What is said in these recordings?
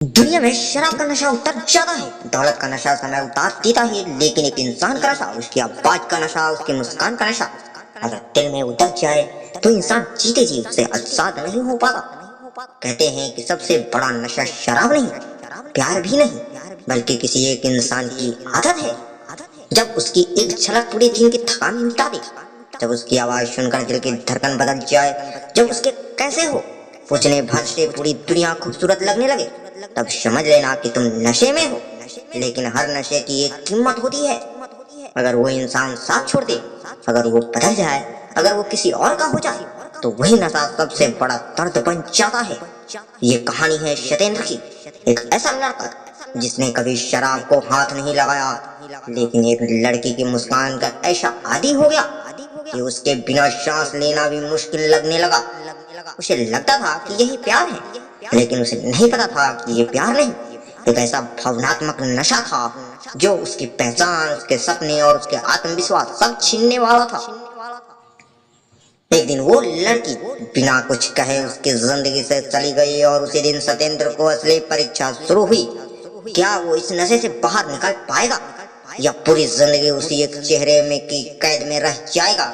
दुनिया में शराब का नशा उतर जाता है, दौलत का नशा समय उतार देता है, लेकिन एक इंसान का नशा, उसकी आवाज का नशा, उसकी मुस्कान का नशा अगर दिल में उतर जाए तो इंसान जीते जी उससे आजाद नहीं हो पाता। कहते हैं कि सबसे बड़ा नशा शराब नहीं, प्यार भी नहीं, बल्कि किसी एक इंसान की आदत है। जब उसकी एक झलक पूरे दिन की थकान मिटा दे, जब उसकी आवाज सुनकर दिल की धड़कन बदल जाए, जब उसके कैसे हो पूछने भर से पूरी दुनिया खूबसूरत लगने लगे, तब समझ लेना कि तुम नशे में हो। लेकिन हर नशे की एक कीमत होती है। अगर वो इंसान साथ छोड़ दे, अगर वो बदल जाए, अगर वो किसी और का हो जाए, तो वही नशा सबसे बड़ा दर्द बन जाता है। ये कहानी है सत्येंद्र की, एक ऐसा लड़का जिसने कभी शराब को हाथ नहीं लगाया, लेकिन एक लड़की की मुस्कान का ऐसा आदी हो गया कि उसके बिना सांस लेना भी मुश्किल लगने लगा। उसे लगता था कि यही प्यार है, लेकिन उसे नहीं पता था कि ये प्यार नहीं, एक ऐसा भावनात्मक नशा था जो उसकी पहचान, उसके सपने और उसके आत्मविश्वास सब छीनने वाला था। एक दिन वो लड़की बिना कुछ कहे उसकी जिंदगी से चली गई और उसी दिन सत्येंद्र को असली परीक्षा शुरू हुई। क्या वो इस नशे से बाहर निकल पाएगा या पूरी जिंदगी उसी एक चेहरे में की कैद में रह जाएगा।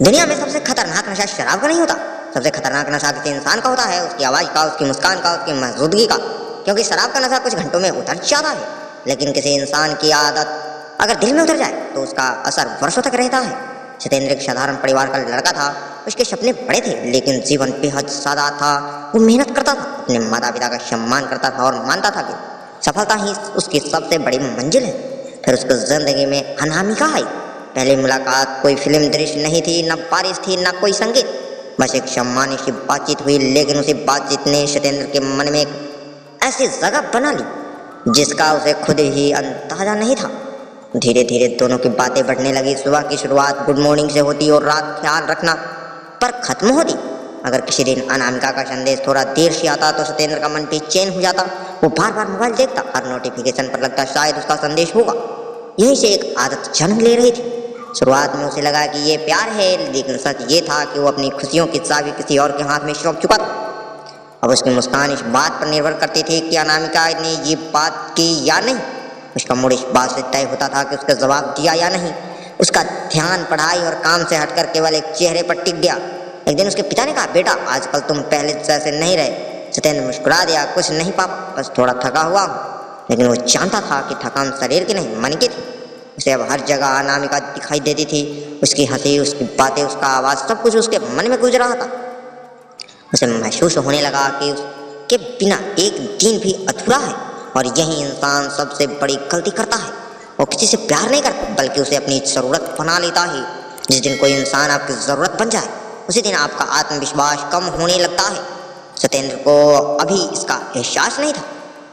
दुनिया में सबसे खतरनाक नशा शराब का नहीं होता, सबसे खतरनाक नशा किसी इंसान का होता है, उसकी आवाज का, उसकी मुस्कान का, उसकी मौजूदगी का। क्योंकि शराब का नशा कुछ घंटों में उतर जाता है, लेकिन किसी इंसान की आदत अगर दिल में उतर जाए तो उसका असर वर्षों तक रहता है। सत्येंद्र एक साधारण परिवार का लड़का था। उसके सपने बड़े थे, लेकिन जीवन बेहद सादा था। वो मेहनत करता था, अपने माता पिता का सम्मान करता था और मानता था कि सफलता ही उसकी सबसे बड़ी मंजिल है। फिर उसकी जिंदगी में अनामिका आई। पहली मुलाकात कोई फिल्म दृश्य नहीं थी, न बारिश थी, न कोई संगीत, बस एक सम्मानी सी बातचीत हुई। लेकिन उसी बातचीत ने सत्येंद्र के मन में एक ऐसी जगह बना ली जिसका उसे खुद ही अंदाजा नहीं था। धीरे धीरे दोनों की बातें बढ़ने लगी। सुबह की शुरुआत गुड मॉर्निंग से होती और रात ख्याल रखना पर खत्म होती। अगर किसी दिन अनामिका का संदेश थोड़ा देर से आता तो सत्येंद्र का मन बेचैन हो जाता। वो बार बार मोबाइल देखता, हर नोटिफिकेशन पर लगता शायद उसका संदेश होगा। यहीं से एक आदत जन्म ले रही थी। शुरुआत में उसे लगा कि ये प्यार है, लेकिन सच ये था कि वो अपनी खुशियों की चाबी किसी और के हाथ में सौंप चुका था। अब उसकी मुस्कान इस बात पर निर्भर करती थी कि अनामिका ने ये बात की या नहीं। उसका मूड इस बात से तय होता था कि उसका जवाब दिया या नहीं। उसका ध्यान पढ़ाई और काम से हटकर केवल एक चेहरे पर टिक गया। एक दिन उसके पिता ने कहा, बेटा आजकल तुम पहले जैसे नहीं रहे। सत्येंद्र मुस्कुरा दिया, कुछ नहीं पापा, बस थोड़ा थका हुआ हूँ। लेकिन वो जानता था कि थकान शरीर की नहीं, मन की थी। उसे अब हर जगह अनामिका दिखाई देती थी। उसकी हंसी, उसकी बातें, उसका आवाज, सब कुछ उसके मन में गुजर रहा था। उसे महसूस होने लगा कि उसके बिना एक दिन भी अधूरा है। और यही इंसान सबसे बड़ी गलती करता है। वो किसी से प्यार नहीं करता, बल्कि उसे अपनी जरूरत बना लेता है। जिस दिन कोई इंसान आपकी जरूरत बन जाए, उसी दिन आपका आत्मविश्वास कम होने लगता है। सत्येंद्र को अभी इसका एहसास नहीं था।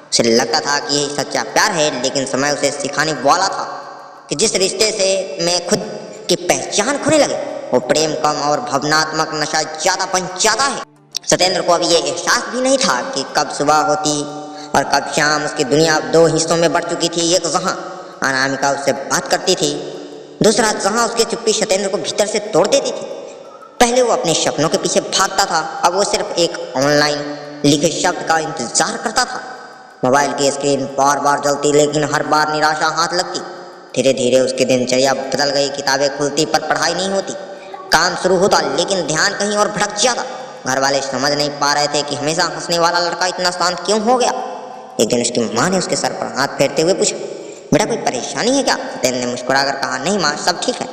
उसे लगता था कि यही सच्चा प्यार है, लेकिन समय उसे सिखाने वाला था कि जिस रिश्ते से मैं खुद की पहचान खोने लगे, वो प्रेम कम और भावनात्मक नशा ज्यादा बन जाता है। सत्येंद्र को अभी ये एहसास भी नहीं था कि कब सुबह होती और कब शाम। उसकी दुनिया अब दो हिस्सों में बढ़ चुकी थी। एक जहाँ अनामिका उससे बात करती थी, दूसरा जहाँ उसकी चुप्पी सत्येंद्र को भीतर से तोड़ देती थी। पहले वो अपने सपनों के पीछे भागता था, अब वो सिर्फ एक ऑनलाइन लिखे शब्द का इंतजार करता था। मोबाइल की स्क्रीन बार बार जलती, लेकिन हर बार निराशा हाथ लगती। धीरे धीरे उसकी दिनचर्या बदल गई। किताबें खुलती पर पढ़ाई नहीं होती, काम शुरू होता लेकिन ध्यान कहीं और भटक जाता। घर वाले समझ नहीं पा रहे थे कि हमेशा हंसने वाला लड़का इतना शांत क्यों हो गया। एक दिन उसकी माँ ने उसके सर पर हाथ फेरते हुए पूछा, बेटा कोई परेशानी है क्या? सत्येंद्र ने मुस्कुराकर कहा, नहीं माँ, सब ठीक है।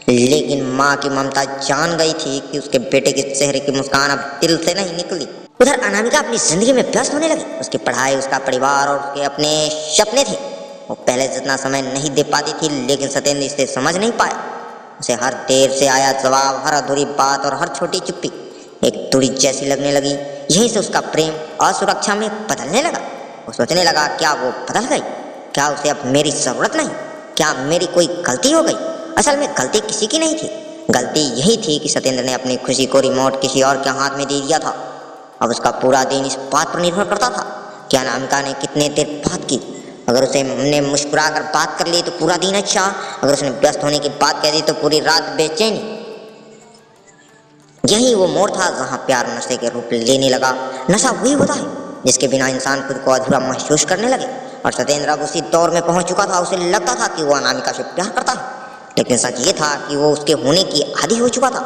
लेकिन माँ की ममता जान गई थी कि उसके बेटे के चेहरे की मुस्कान अब दिल से नहीं निकली। उधर अनामिका अपनी जिंदगी में व्यस्त होने लगी। उसकी पढ़ाई, उसका परिवार और उसके अपने सपने थे। वो पहले जितना समय नहीं दे पाती थी, लेकिन सत्येंद्र इसे समझ नहीं पाया। उसे हर देर से आया जवाब, हर अधूरी बात और हर छोटी चुप्पी एक दूरी जैसी लगने लगी। यहीं से उसका प्रेम असुरक्षा में बदलने लगा। वो सोचने लगा, क्या वो बदल गई? क्या उसे अब मेरी जरूरत नहीं? क्या मेरी कोई गलती हो गई? असल में गलती किसी की नहीं थी। गलती यही थी कि सत्येंद्र ने अपनी खुशी को रिमोट किसी और के हाथ में दे दिया था। अब उसका पूरा दिन इस बात पर निर्भर करता था कि अनामिका ने कितने देर बात की। अगर उसे हमने मुस्कुरा कर बात कर ली तो पूरा दिन अच्छा, अगर उसने व्यस्त होने की बात कह दी तो पूरी रात बेचैनी। यही वो मोड़ था जहाँ प्यार नशे के रूप लेने लगा। नशा वही होता है जिसके बिना इंसान खुद को अधूरा महसूस करने लगे, और सत्येंद्र अब उसी दौर में पहुंच चुका था। उसे लगता था कि वो अनामिका से प्यार करता है, लेकिन सच ये था कि वो उसके होने की आदी हो चुका था।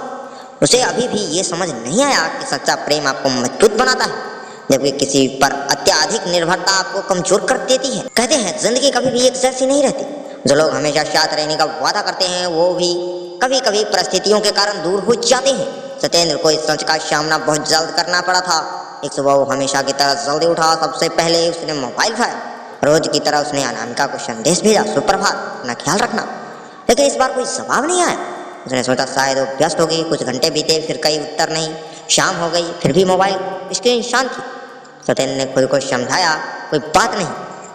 उसे अभी भी ये समझ नहीं आया कि सच्चा प्रेम आपको मजबूत बनाता है, जबकि किसी पर अत्यधिक निर्भरता आपको कमजोर कर देती है। कहते हैं जिंदगी कभी भी एक जैसी नहीं रहती। जो लोग हमेशा साथ रहने का वादा करते हैं वो भी कभी कभी परिस्थितियों के कारण दूर हो जाते हैं। सत्येंद्र को इस सच का सामना बहुत जल्द करना पड़ा था। एक सुबह वो हमेशा की तरह जल्दी उठा। सबसे पहले उसने मोबाइल उठाया। रोज की तरह उसने अनामिका को संदेश भेजा, सुप्रभात, अपना ख्याल रखना। लेकिन इस बार कोई जवाब नहीं आया। उसने सोचा शायद वो व्यस्त हो गई। कुछ घंटे बीते, फिर कई उत्तर नहीं। शाम हो गई, फिर भी मोबाइल स्क्रीन शांत थी। सत्येंद्र ने खुद को समझाया, कोई बात नहीं,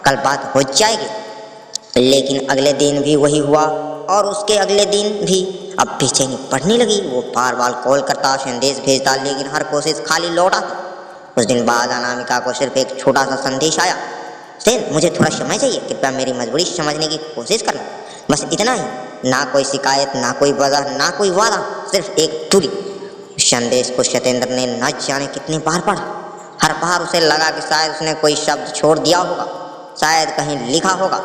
कल बात हो जाएगी। लेकिन अगले दिन भी वही हुआ, और उसके अगले दिन भी। अब बेचैनी बढ़ने लगी। वो बार बार कॉल करता, संदेश भेजता, लेकिन हर कोशिश खाली लौट आती। कुछ दिन बाद अनामिका को सिर्फ एक छोटा सा संदेश आया, सेन मुझे थोड़ा समय चाहिए, कृपया मेरी मजबूरी समझने की कोशिश करना। बस इतना ही। ना कोई शिकायत, ना कोई वजह, ना कोई वादा, सिर्फ एक दूरी। संदेश को सत्येंद्र ने न जाने कितनी बार पढ़ा। हर बार उसे लगा कि शायद उसने कोई शब्द छोड़ दिया होगा, शायद कहीं लिखा होगा,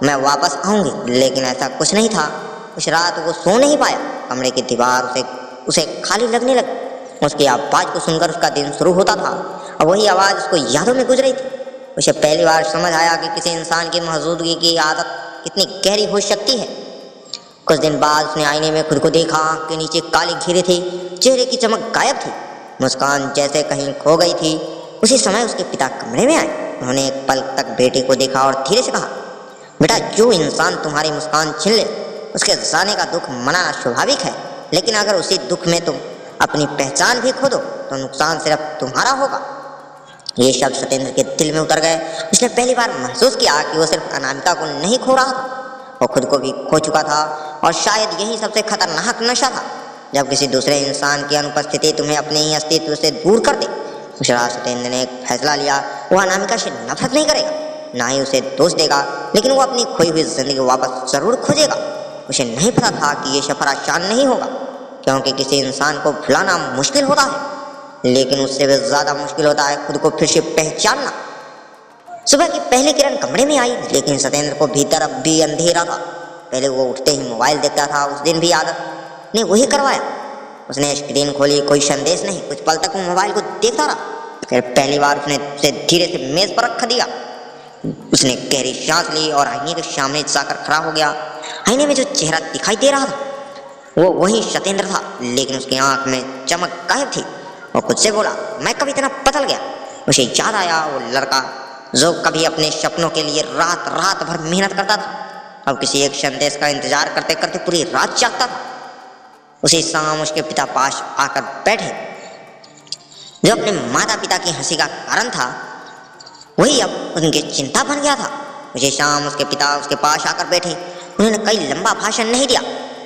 मैं वापस आऊंगी। लेकिन ऐसा कुछ नहीं था। उस रात वो सो नहीं पाया। कमरे की दीवार उसे खाली लगने लगी। उसकी आवाज़ को सुनकर उसका दिन शुरू होता था, और वही आवाज़ उसको यादों में गुजरी थी। उसे पहली बार समझ आया कि किसी इंसान की मौजूदगी की आदत कितनी गहरी हो सकती है। कुछ दिन बाद उसने आईने में खुद को देखा। आँख के नीचे काली घेरे थे, चेहरे की चमक गायब थी, मुस्कान जैसे कहीं खो गई थी। उसी समय उसके पिता कमरे में आए। उन्होंने एक पल तक बेटे को देखा और धीरे से कहा, बेटा, जो इंसान तुम्हारी मुस्कान छीन ले उसके जाने का दुख मनाना स्वाभाविक है, लेकिन अगर उसी दुख में तुम अपनी पहचान भी खो दो तो नुकसान सिर्फ तुम्हारा होगा। ये शब्द सत्येंद्र के दिल में उतर गए। उसने पहली बार महसूस किया कि वो सिर्फ अनामिका को नहीं खो रहा था, वो खुद को भी खो चुका था। और शायद यही सबसे खतरनाक नशा था, जब किसी दूसरे इंसान की अनुपस्थिति तुम्हें अपने ही अस्तित्व से दूर कर दे। उस रात सत्येंद्र ने एक फैसला लिया। वो अनामिका से नफरत नहीं करेगा, ना ही उसे दोष देगा, लेकिन वो अपनी खोई हुई जिंदगी वापस जरूर खोजेगा। उसे नहीं पता था कि ये सफर आसान नहीं होगा, क्योंकि किसी इंसान को भुलाना मुश्किल होता है, लेकिन उससे भी ज्यादा मुश्किल होता है खुद को फिर से पहचानना। सुबह की पहली किरण कमरे में आई, लेकिन सत्येंद्र को भीतर अब भी अंधेरा था। पहले वो उठते ही मोबाइल देखता था। उस दिन भी आदत ने वही करवाया। उसने स्क्रीन खोली, कोई संदेश नहीं। कुछ पल तक वो मोबाइल को देखता रहा। फिर पहली बार उसने उसे धीरे से मेज पर रख दिया। उसने गहरी सांस ली और आईने के सामने जाकर खड़ा हो गया। आईने में जो चेहरा दिखाई दे रहा था वो वही सत्येंद्र था, लेकिन उसकी आंख में चमक गायब थी। वो खुद से बोला, मैं कभी इतना बदल गया। उसे याद आया वो लड़का जो कभी अपने सपनों के लिए रात रात भर मेहनत करता था, अब किसी एक संदेश का इंतजार करते करते पूरी रात जागता था। उसी शाम उसके पिता पास आकर बैठे। जो अपने माता पिता की हंसी का कारण था, वही अब उनकी चिंता बन गया था। उसी शाम उसके पिता उसके पास आकर बैठे। उन्होंने कई लंबा भाषण नहीं दिया,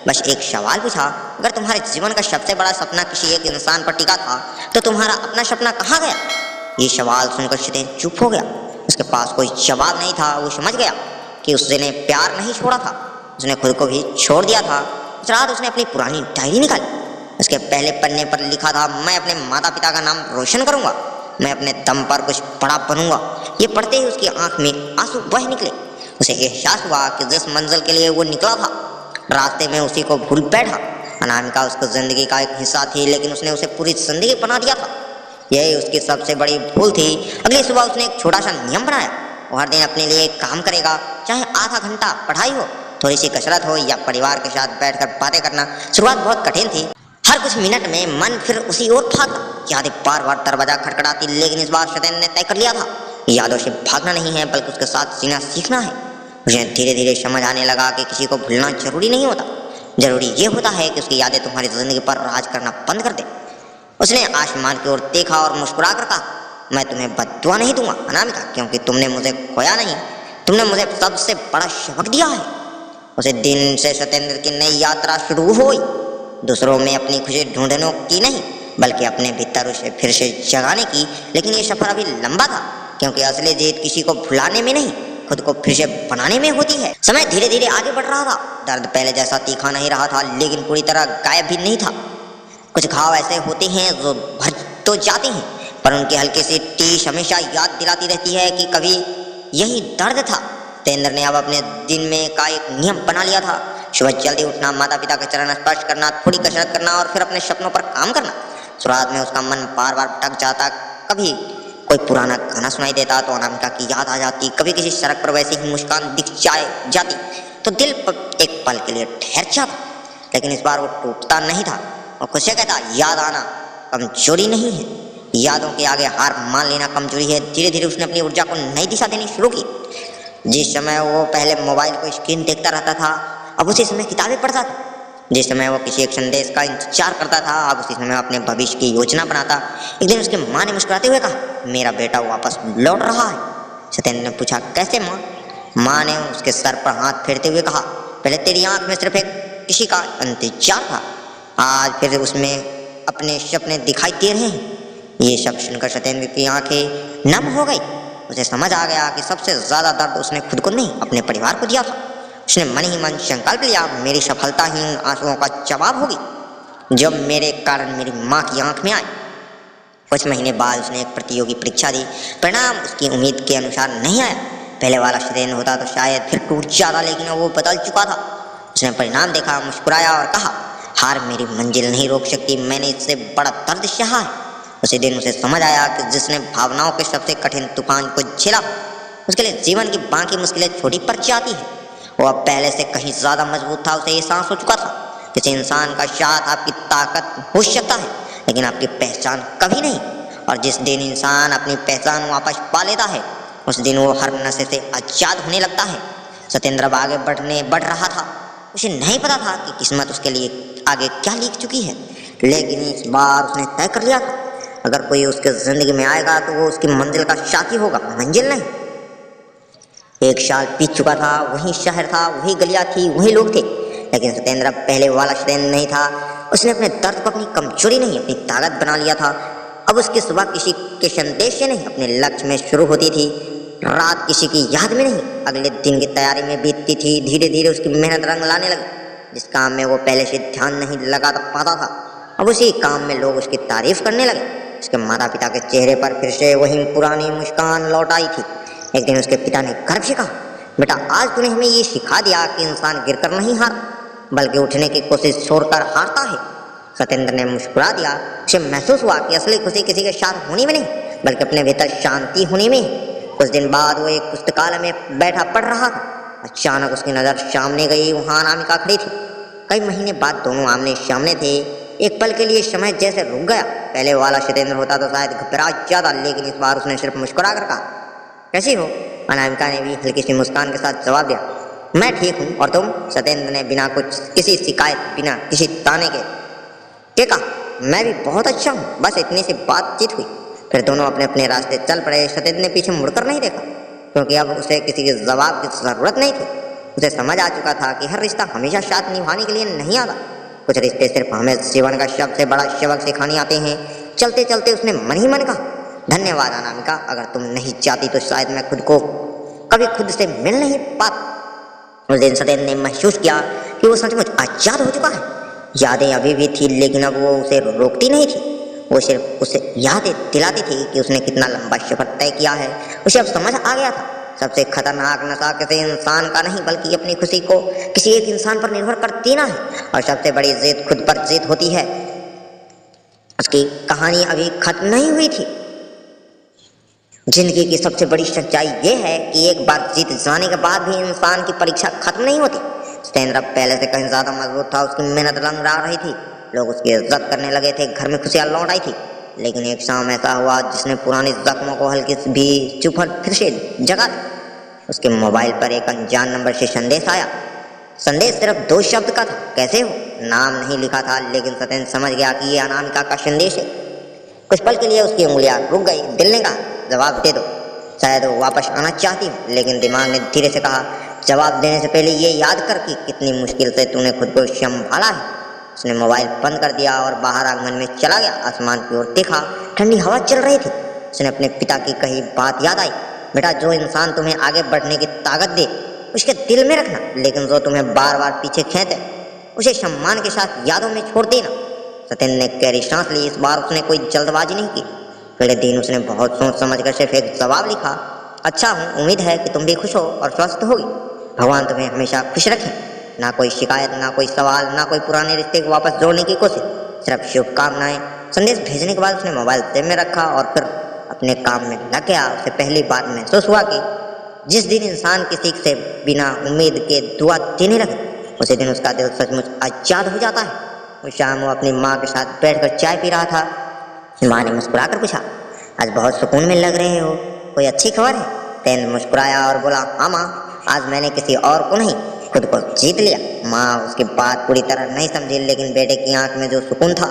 बस एक सवाल पूछा, अगर तुम्हारे जीवन का सबसे बड़ा सपना किसी एक इंसान पर टिका था तो तुम्हारा अपना सपना कहाँ गया? ये सवाल सुनकर सत्येंद्र चुप हो गया। उसके पास कोई जवाब नहीं था। वो समझ गया कि उसने प्यार नहीं छोड़ा था, उसने खुद को भी छोड़ दिया था। उस रात उसने अपनी पुरानी डायरी निकाली। उसके पहले पन्ने पर लिखा था, मैं अपने माता पिता का नाम रोशन करूंगा, मैं अपने दम पर कुछ बड़ा बनूंगा। ये पढ़ते ही उसकी आंख में आंसू बह निकले। उसे एहसास हुआ कि जिस मंजिल के लिए वो निकला था, रास्ते में उसी को भूल बैठा। अनामिका उसको जिंदगी का एक हिस्सा थी, लेकिन उसने उसे पूरी जिंदगी बना दिया था। यही उसकी सबसे बड़ी भूल थी। अगली सुबह उसने एक छोटा सा नियम बनाया। वो हर दिन अपने लिए एक काम करेगा, चाहे आधा घंटा पढ़ाई हो, थोड़ी सी कसरत हो या परिवार के साथ बैठकर बातें करना। शुरुआत बहुत कठिन थी। हर कुछ मिनट में मन फिर उसी ओर भागता। यादें बार बार दरवाजा खटखटाती, लेकिन इस बार सत्येंद्र ने तय कर लिया था, यादों से भागना नहीं है बल्कि उसके साथ जीना सीखना है। उसे धीरे धीरे समझ आने लगा कि किसी को भूलना जरूरी नहीं होता, जरूरी ये होता है कि उसकी यादें तुम्हारी जिंदगी पर राज करना बंद कर दे। उसने आसमान की ओर देखा और मुस्कुरा कर कहा, मैं तुम्हें बद्दुआ नहीं दूंगा अनामिका, क्योंकि तुमने मुझे खोया नहीं, तुमने मुझे सबसे बड़ा सबक दिया है। उसे दिन से सत्येंद्र की नई यात्रा शुरू हुई, दूसरों में अपनी खुशी ढूंढने की नहीं बल्कि अपने भीतर उसे फिर से जगाने की। लेकिन ये सफर अभी लंबा था, क्योंकि असली जीत किसी को भुलाने में नहीं, खुद को फिर से बनाने में होती है। समय धीरे धीरे आगे बढ़ रहा था। दर्द पहले जैसा तीखा नहीं रहा था, लेकिन पूरी तरह गायब भी नहीं था। कुछ घाव ऐसे होते हैं जो भर तो जाते हैं, पर उनकी हल्की सी टीस हमेशा याद दिलाती रहती है कि कभी यही दर्द था। सत्येंद्र ने अब अपने दिन में का एक नियम बना लिया था। सुबह जल्दी उठना, माता पिता के चरण स्पर्श करना, थोड़ी कसरत करना और फिर अपने सपनों पर काम करना। शुरुआत में उसका मन बार बार भटक जाता, कभी कोई पुराना गाना सुनाई देता तो अनामिका की याद आ जाती, कभी किसी सड़क पर वैसी ही मुस्कान दिख जाती तो दिल एक पल के लिए ठहर जाता। लेकिन इस बार वो टूटता नहीं था और खुद से कहता, याद आना कमजोरी नहीं है, यादों के आगे हार मान लेना कमजोरी है। धीरे धीरे उसने अपनी ऊर्जा को नई दिशा देनी शुरू की। जिस समय वो पहले मोबाइल को स्क्रीन देखता रहता था, अब उसी समय किताबें पढ़ता था। जिस समय वो किसी एक संदेश का इंतजार करता था, अब उसी समय अपने भविष्य की योजना बनाता। एक दिन उसकी माँ ने मुस्कुराते हुए कहा, मेरा बेटा वापस लौट रहा है। सत्येंद्र ने पूछा, कैसे माँ? माँ ने उसके सर पर हाथ फेरते हुए कहा, पहले तेरी आंख में सिर्फ एक किसी का इंतजार था, आज फिर उसमें अपने सपने दिखाई दे रहे हैं। ये सब सुनकर सत्येंद्र की आंखें नम हो गई। उसे समझ आ गया कि सबसे ज्यादा दर्द उसने खुद को नहीं, अपने परिवार को दिया था। उसने मन ही मन संकल्प लिया, मेरी सफलता ही उन आंसुओं का जवाब होगी जब मेरे कारण मेरी माँ की आंख में आए। कुछ महीने बाद उसने एक प्रतियोगी परीक्षा दी। परिणाम उसकी उम्मीद के अनुसार नहीं आया। पहले वाला सत्येंद्र होता तो शायद फिर टूट जाता, लेकिन वो बदल चुका था। उसने परिणाम देखा, मुस्कुराया और कहा, हार मेरी मंजिल नहीं रोक सकती, मैंने इससे बड़ा दर्द सहा है। उसी दिन उसे समझ आया कि जिसने भावनाओं के सबसे कठिन तूफान को झेला, उसके लिए जीवन की बाकी मुश्किलें छोटी पड़ जाती है। वो अब पहले से कहीं ज्यादा मजबूत था। उसे एहसास हो चुका था, किसी इंसान का साथ आपकी ताकत हो सकता है, लेकिन आपकी पहचान कभी नहीं। और जिस दिन इंसान अपनी पहचान वापस पा लेता है, उस दिन वो हर नशे से आजाद होने लगता है। सत्येंद्र अब आगे बढ़ रहा था। उसे नहीं पता था कि किस्मत उसके लिए आगे क्या लिख चुकी है, लेकिन इस बार उसने तय कर लिया था, अगर कोई उसके जिंदगी में आएगा तो वो उसकी मंजिल का साथी होगा, मंजिल नहीं। एक साल बीत चुका था, वही शहर था, वही गलियां थी, वही लोग थे, लेकिन सत्येंद्र पहले वाला सत्येंद्र नहीं था। उसने अपने दर्द को अपनी कमजोरी नहीं, अपनी ताकत बना लिया था। अब उसकी सुबह किसी के संदेश से नहीं, अपने लक्ष्य में शुरू होती थी, रात किसी की याद में नहीं, अगले दिन की तैयारी में बीतती थी। धीरे धीरे उसकी मेहनत रंग लाने लगी। जिस काम में वो पहले से ध्यान नहीं लगा पाता था, अब उसी काम में लोग उसकी तारीफ करने लगे। उसके माता पिता के चेहरे पर फिर से वही पुरानी मुस्कान लौट आई थी। एक दिन उसके पिता ने गर्व से कहा, बेटा आज तूने हमें ये सिखा दिया कि इंसान गिरकर नहीं हार, बल्कि उठने की कोशिश छोड़कर हारता है। सत्येंद्र ने मुस्कुरा दिया। उसे महसूस हुआ कि असली खुशी किसी के साथ होने में नहीं, बल्कि अपने भीतर शांति होने में। कुछ दिन बाद वो एक पुस्तकालय में बैठा पढ़ रहा था। अचानक उसकी नजर सामने गई, वहां अनामिका खड़ी थी। कई महीने बाद दोनों आमने सामने थे। एक पल के लिए समय जैसे रुक गया। पहले वाला सत्येंद्र होता तो शायद घबरा जाता, लेकिन इस बार उसने सिर्फ मुस्कुरा कर कहा, कैसी हो? अनामिका ने भी हल्की सी मुस्कान के साथ जवाब दिया, मैं ठीक हूँ, और तुम? सत्येंद्र ने बिना किसी शिकायत, बिना किसी ताने के कहा, मैं भी बहुत अच्छा हूँ। बस इतनी सी बातचीत हुई, फिर दोनों अपने अपने रास्ते चल पड़े। सत्येंद्र ने पीछे मुड़कर नहीं देखा, क्योंकि अब उसे किसी के जवाब की जरूरत नहीं थी। उसे समझ आ चुका था कि हर रिश्ता हमेशा साथ निभाने के लिए नहीं आता। कुछ रिश्ते सिर्फ हमें जीवन का सबसे बड़ा सबक सिखाने आते हैं। चलते चलते उसने मन ही मन कहा, धन्यवाद अनामिका, अगर तुम नहीं चाहती तो शायद मैं खुद को कभी खुद से मिल नहीं पाता। उस दिन सत्येंद्र ने महसूस किया कि वो सचमुच आजाद हो चुका है। यादें अभी भी थी, लेकिन अब वो उसे रोकती नहीं थी। वो सिर्फ उसे याद दिलाती थी कि उसने कितना लंबा सफर तय किया है। उसे अब समझ आ गया था, सबसे खतरनाक नशा किसी इंसान का नहीं, बल्कि अपनी खुशी को किसी एक इंसान पर निर्भर कर देना है। और सबसे बड़ी जीत खुद पर जीत होती है। उसकी कहानी अभी खत्म नहीं हुई थी। जिंदगी की सबसे बड़ी सच्चाई ये है कि एक बार जीत जाने के बाद भी इंसान की परीक्षा खत्म नहीं होती। सत्येंद्र पहले से कहीं ज्यादा मजबूत था। उसकी मेहनत रंग ला रही थी, लोग उसकी इज्जत करने लगे थे, घर में खुशियां लौट आई थी। लेकिन एक शाम ऐसा हुआ जिसने पुरानी जख्मों को हल्की भी चुभन फिर से जगा दी। उसके मोबाइल पर एक अनजान नंबर से संदेश आया। संदेश सिर्फ 2 शब्द का था, कैसे हो? नाम नहीं लिखा था, लेकिन सत्येंद्र समझ गया कि ये अनामिका का संदेश है। कुछ पल के लिए उसकी उंगलियां रुक गई। दिल ने कहा, जवाब दे दो, शायद वो वापस आना चाहती हो। लेकिन दिमाग ने धीरे से कहा, जवाब देने से पहले ये याद कर कि कितनी मुश्किल से तूने खुद को संभाला है। उसने मोबाइल बंद कर दिया और बाहर आंगन में चला गया। आसमान की ओर देखा, ठंडी हवा चल रही थी। उसने अपने पिता की कही बात याद आई, बेटा जो इंसान तुम्हें आगे बढ़ने की ताकत दे उसके दिल में रखना, लेकिन जो तुम्हें बार बार पीछे खींचे उसे सम्मान के साथ यादों में छोड़ देना। सत्येंद्र ने गहरी सांस ली। इस बार उसने कोई जल्दबाजी नहीं की। पहले दिन उसने बहुत सोच समझकर सिर्फ एक जवाब लिखा, अच्छा हूँ, उम्मीद है कि तुम भी खुश हो और स्वस्थ होगी। भगवान तुम्हें हमेशा खुश रखें। ना कोई शिकायत, ना कोई सवाल, ना कोई पुराने रिश्ते को वापस जोड़ने की कोशिश, सिर्फ शुभकामनाएं। संदेश भेजने के बाद उसने मोबाइल जेब में रखा और फिर अपने काम में लग गया। उसे पहली बार महसूस हुआ कि जिस दिन इंसान किसी से बिना उम्मीद के दुआ देने लगे, उसी दिन उसका दिल सचमुच आजाद हो जाता है। उस शाम वो अपनी माँ के साथ बैठकर चाय पी रहा था। माँ ने मुस्कुराकर पूछा, आज बहुत सुकून में लग रहे हो, कोई अच्छी खबर है? सत्येंद्र मुस्कुराया और बोला, हाँ माँ, आज मैंने किसी और को नहीं, खुद को जीत लिया। माँ उसकी बात पूरी तरह नहीं समझी, लेकिन बेटे की आंख में जो सुकून था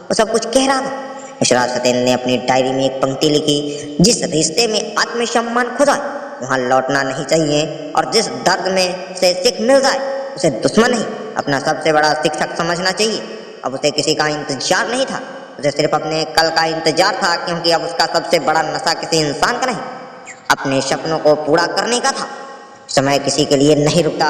वो सब कुछ कह रहा था। इस रात सत्येंद्र ने अपनी डायरी में एक पंक्ति लिखी, जिस रिश्ते में आत्मसम्मान खो जाए वहाँ लौटना नहीं चाहिए, और जिस दर्द में से सीख मिल जाए उसे दुश्मन नहीं, अपना सबसे बड़ा शिक्षक समझना चाहिए। अब उसे किसी का इंतजार नहीं था, उसे सिर्फ अपने कल का इंतजार था, क्योंकि अब उसका सबसे बड़ा नशा किसी इंसान का नहीं, अपने सपनों को पूरा करने का था। समय किसी के लिए नहीं रुकता।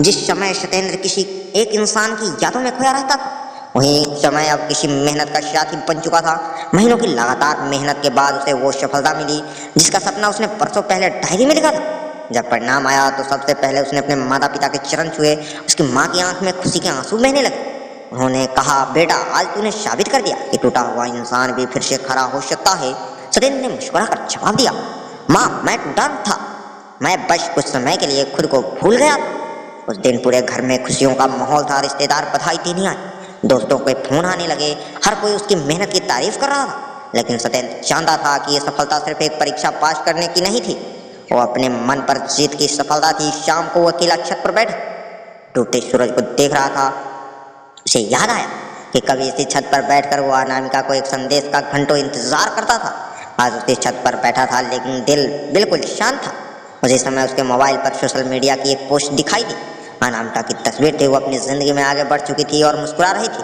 जिस समय सत्येंद्र किसी एक इंसान की यादों में खोया रहता था, वही समय अब किसी मेहनत का साथी बन चुका था। महीनों की लगातार मेहनत के बाद उसे वो सफलता मिली जिसका सपना उसने बरसों पहले डायरी में लिखा था। जब परिणाम आया तो सबसे पहले उसने अपने माता पिता के चरण छुए। उसकी माँ की आंख में खुशी के आंसू बहने लगे। उन्होंने कहा, बेटा, आज तूने साबित कर दिया कि टूटा हुआ इंसान भी फिर से खड़ा हो सकता है। सत्येंद्र ने मुस्कुराकर जवाब दिया, माँ, मैं टूटा था, मैं बस कुछ समय के लिए खुद को भूल गया। उस दिन पूरे घर में खुशियों का माहौल था। रिश्तेदार बधाई देने आए, दोस्तों के फोन आने लगे, हर कोई उसकी मेहनत की तारीफ कर रहा था। लेकिन सत्येंद्र जानता था कि यह सफलता सिर्फ एक परीक्षा पास करने की नहीं थी, वो अपने मन पर जीत की सफलता थी। शाम को वो अकेला छत पर बैठा डूबते सूरज को देख रहा था। उसे याद आया कि कभी इसी छत पर बैठकर वो अनामिका को एक संदेश का घंटों इंतजार करता था। आज उसी छत पर बैठा था, लेकिन दिल बिल्कुल शांत था। उसी समय उसके मोबाइल पर सोशल मीडिया की एक पोस्ट दिखाई दी। अनामिका की तस्वीर थी। वो अपनी जिंदगी में आगे बढ़ चुकी थी और मुस्कुरा रही थी।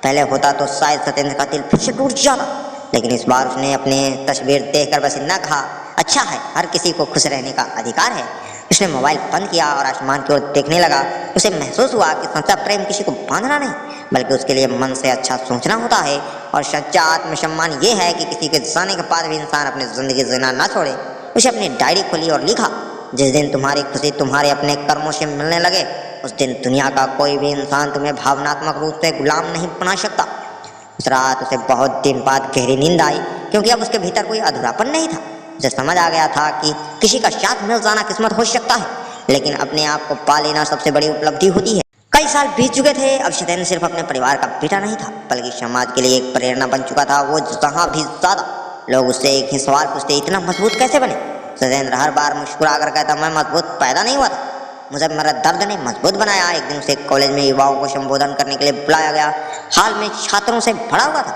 पहले होता तो शायद सत्येंद्र का दिल फिर से टूट जाता, लेकिन इस बार उसने अपने तस्वीर देखकर बस इतना कहा, अच्छा है, हर किसी को खुश रहने का अधिकार है। उसने मोबाइल बंद किया और आसमान की ओर देखने लगा। उसे महसूस हुआ कि सच्चा प्रेम किसी को बांधना नहीं, बल्कि उसके लिए मन से अच्छा सोचना होता है। और सच्चा आत्मसम्मान ये है कि किसी के जाने के बाद भी इंसान अपनी जिंदगी जीना ना छोड़े। उसे अपनी डायरी खोली और लिखा, जिस दिन तुम्हारी खुशी तुम्हारे अपने कर्मों से मिलने लगे, उस दिन दुनिया का कोई भी इंसान तुम्हें भावनात्मक रूप से गुलाम नहीं बना सकता। उस रात उसे बहुत दिन बाद गहरी नींद आई, क्योंकि अब उसके भीतर कोई अधूरापन नहीं था। उसे समझ आ गया था कि किसी का साथ मिल जाना किस्मत हो सकता है, लेकिन अपने आप को पा लेना सबसे बड़ी उपलब्धि होती है। कई साल बीत चुके थे। अब सत्येंद्र सिर्फ अपने परिवार का बेटा नहीं था, बल्कि समाज के लिए एक प्रेरणा बन चुका था। वो जहाँ भी ज्यादा लोग उससे एक ही सवाल पूछते, इतना मजबूत कैसे बने? सत्येंद्र हर बार मुस्कुरा कर कहता, मैं मजबूत पैदा नहीं हुआ था, मुझे मेरा दर्द ने मजबूत बनाया। एक दिन उसे कॉलेज में युवाओं को संबोधन करने के लिए बुलाया गया। हाल में छात्रों से भरा हुआ था,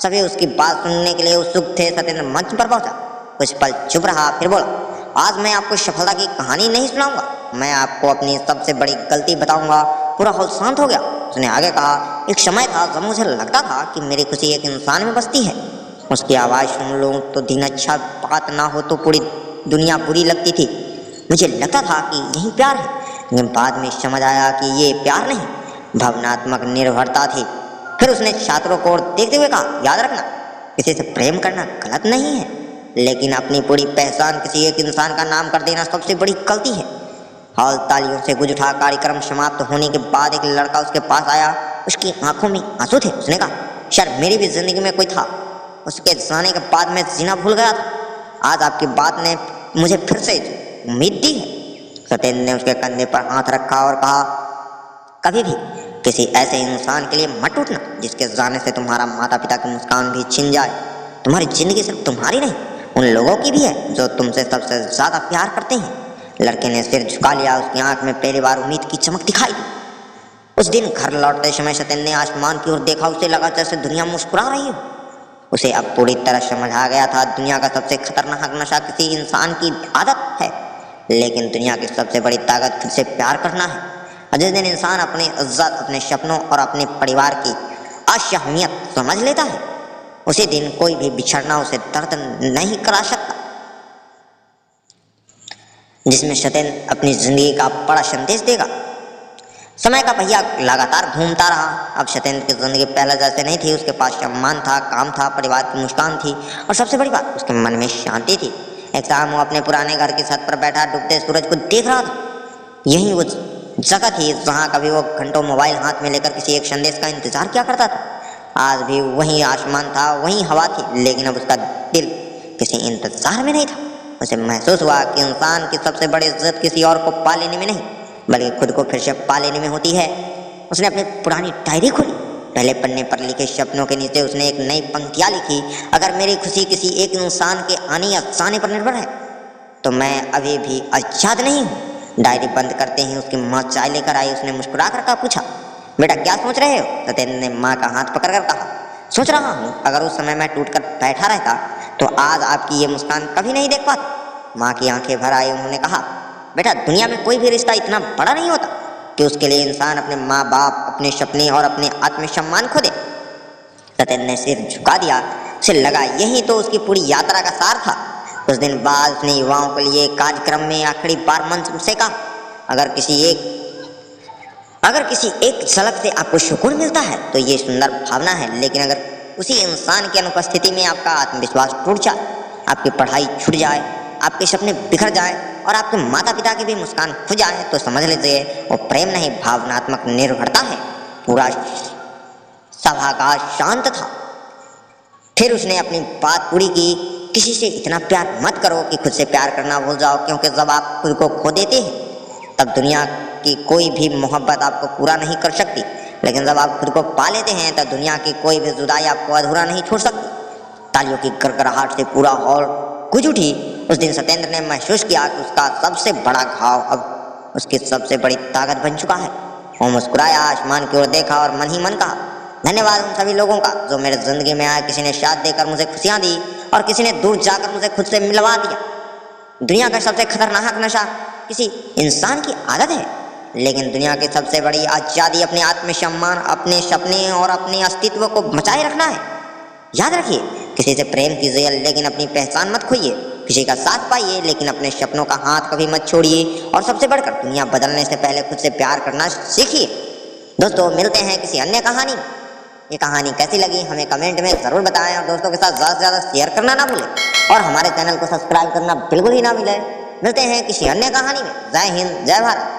सभी उसकी बात सुनने के लिए उत्सुक थे। सत्येंद्र मंच पर पहुंचा, कुछ पल चुप रहा, फिर बोला, आज मैं आपको सफलता की कहानी नहीं सुनाऊंगा, मैं आपको अपनी सबसे बड़ी गलती बताऊंगा। पूरा हॉल शांत हो गया। उसने आगे कहा, एक समय था जब मुझे लगता था कि मेरी खुशी एक इंसान में बसती है, उसकी आवाज़ सुन लूँ तो दिन अच्छा, बात ना हो तो पूरी दुनिया बुरी लगती थी। मुझे लगता था कि यही प्यार है, लेकिन बाद में समझ आया कि ये प्यार नहीं, भावनात्मक निर्भरता थी। फिर उसने छात्रों को देखते हुए कहा, याद रखना, किसी से प्रेम करना गलत नहीं है, लेकिन अपनी पूरी पहचान किसी एक इंसान का नाम कर देना सबसे बड़ी गलती है। हॉल तालियों से गूंज उठा। कार्यक्रम समाप्त होने के बाद एक लड़का उसके पास आया, उसकी आंखों में आंसू थे। उसने कहा, सर, मेरी भी जिंदगी में कोई था, उसके जाने के बाद मैं जीना भूल गया था, आज आपकी बात ने मुझे फिर से उम्मीद दी है। सत्येंद्र ने उसके कंधे पर हाथ रखा और कहा, कभी भी किसी ऐसे इंसान के लिए मत टूटना जिसके जाने से तुम्हारा माता पिता की मुस्कान भी छिन जाए। तुम्हारी जिंदगी सिर्फ तुम्हारी नहीं, उन लोगों की भी है जो तुमसे सबसे ज्यादा प्यार करते हैं। लड़के ने सिर झुका लिया। उसकी आंख में पहली बार उम्मीद की चमक दिखाई। उस दिन घर लौटते समय सत्येंद्र ने आसमान की ओर देखा। उसे लगा जैसे दुनिया मुस्कुरा रही हो। उसे अब पूरी तरह समझ आ गया था, दुनिया का सबसे खतरनाक नशा किसी इंसान की आदत है, लेकिन दुनिया की सबसे बड़ी ताकत खुद से प्यार करना है। और जिस दिन इंसान अपनी इज्जत, अपने सपनों और अपने परिवार की अहमियत समझ लेता है, उसी दिन कोई भी बिछड़ना उसे दर्द नहीं करा सकता। जिसमें सत्येंद्र अपनी जिंदगी का बड़ा संदेश देगा। समय का पहिया लगातार घूमता रहा। अब सत्येंद्र की जिंदगी पहले जैसे नहीं थी। उसके पास सम्मान था, काम था, परिवार की मुस्कान थी और सबसे बड़ी बात उसके मन में शांति थी। एक शाम वो अपने पुराने घर की छत पर बैठा डूबते सूरज को देख रहा था। यही वो जगह थी जहाँ कभी वो घंटों मोबाइल हाथ में लेकर किसी एक संदेश का इंतजार किया करता था। आज भी वही आसमान था, वही हवा थी, लेकिन अब उसका दिल किसी इंतजार में नहीं था। उसे महसूस हुआ कि इंसान की सबसे बड़ी इज्जत किसी और को पा लेने में नहीं, बल्कि खुद को फिर से पा लेने में होती है। उसने अपनी पुरानी डायरी खोली। पहले पन्ने पर लिखे सपनों के नीचे उसने एक नई पंक्तियाँ लिखी। अगर मेरी खुशी किसी एक इंसान के आने या जाने पर निर्भर है तो मैं अभी भी आजाद नहीं हूँ। डायरी बंद करते ही उसकी माँ चाय लेकर आई। उसने मुस्कुरा कर पूछा, बेटा क्या सोच रहे हो? सत्येंद्र ने माँ का हाथ पकड़कर कहा, सोच रहा हूँ अगर उस समय मैं टूटकर बैठा रहता तो आज आपकी ये मुस्कान कभी नहीं देख पाता। माँ की आंखें भर आई। उन्होंने कहा, बेटा दुनिया में कोई भी रिश्ता इतना बड़ा नहीं होता कि उसके लिए इंसान अपने माँ बाप, अपने सपने और अपने आत्मसम्मान खो दे। सत्येंद्र ने सिर झुका दिया। उसे लगा यही तो उसकी पूरी यात्रा का सार था। कुछ दिन बाद उसने युवाओं के लिए कार्यक्रम में आखिरी बार मंच से कहा, अगर किसी एक झलक से आपको सुकून मिलता है तो ये सुंदर भावना है, लेकिन अगर उसी इंसान की अनुपस्थिति में आपका आत्मविश्वास टूट जाए, आपकी पढ़ाई छूट जाए, आपके सपने बिखर जाए और आपके माता पिता की भी मुस्कान खो जाए तो समझ लीजिए वो प्रेम नहीं, भावनात्मक निर्भरता है। पूरा सभागार शांत था। फिर उसने अपनी बात पूरी की, किसी से इतना प्यार मत करो कि खुद से प्यार करना भूल जाओ, क्योंकि जब आप खुद को खो देते हैं तब दुनिया की कोई भी मोहब्बत आपको पूरा नहीं कर सकती, लेकिन जब आप खुद को पा लेते हैं तब दुनिया की कोई भी जुदाई आपको अधूरा नहीं छोड़ सकती। तालियों की गड़गड़ाहट से पूरा हॉल गूंज उठी। उस दिन सत्येंद्र ने महसूस किया कि उसका सबसे बड़ा घाव अब उसकी सबसे बड़ी ताकत बन चुका है। वो मुस्कुराया, आसमान की ओर देखा और मन ही मन कहा, धन्यवाद उन सभी लोगों का जो मेरे जिंदगी में आए। किसी ने साथ देकर मुझे खुशियां दी और किसी ने दूर जाकर मुझे खुद से मिलवा दिया। दुनिया का सबसे खतरनाक नशा किसी इंसान की आदत है, लेकिन दुनिया की सबसे बड़ी आजादी अपने आत्मसम्मान, अपने सपने और अपने अस्तित्व को बचाए रखना है। याद रखिए, किसी से प्रेम कीजिए लेकिन अपनी पहचान मत खोइए। किसी का साथ पाइए लेकिन अपने सपनों का हाथ कभी मत छोड़िए। और सबसे बढ़कर दुनिया बदलने से पहले खुद से प्यार करना सीखिए। दोस्तों मिलते हैं किसी अन्य कहानी। ये कहानी कैसी लगी हमें कमेंट में ज़रूर बताएं और दोस्तों के साथ ज़्यादा से ज़्यादा शेयर करना ना भूलें और हमारे चैनल को सब्सक्राइब करना बिल्कुल ही ना भूलें। मिलते हैं किसी अन्य कहानी में। जय हिंद, जय भारत।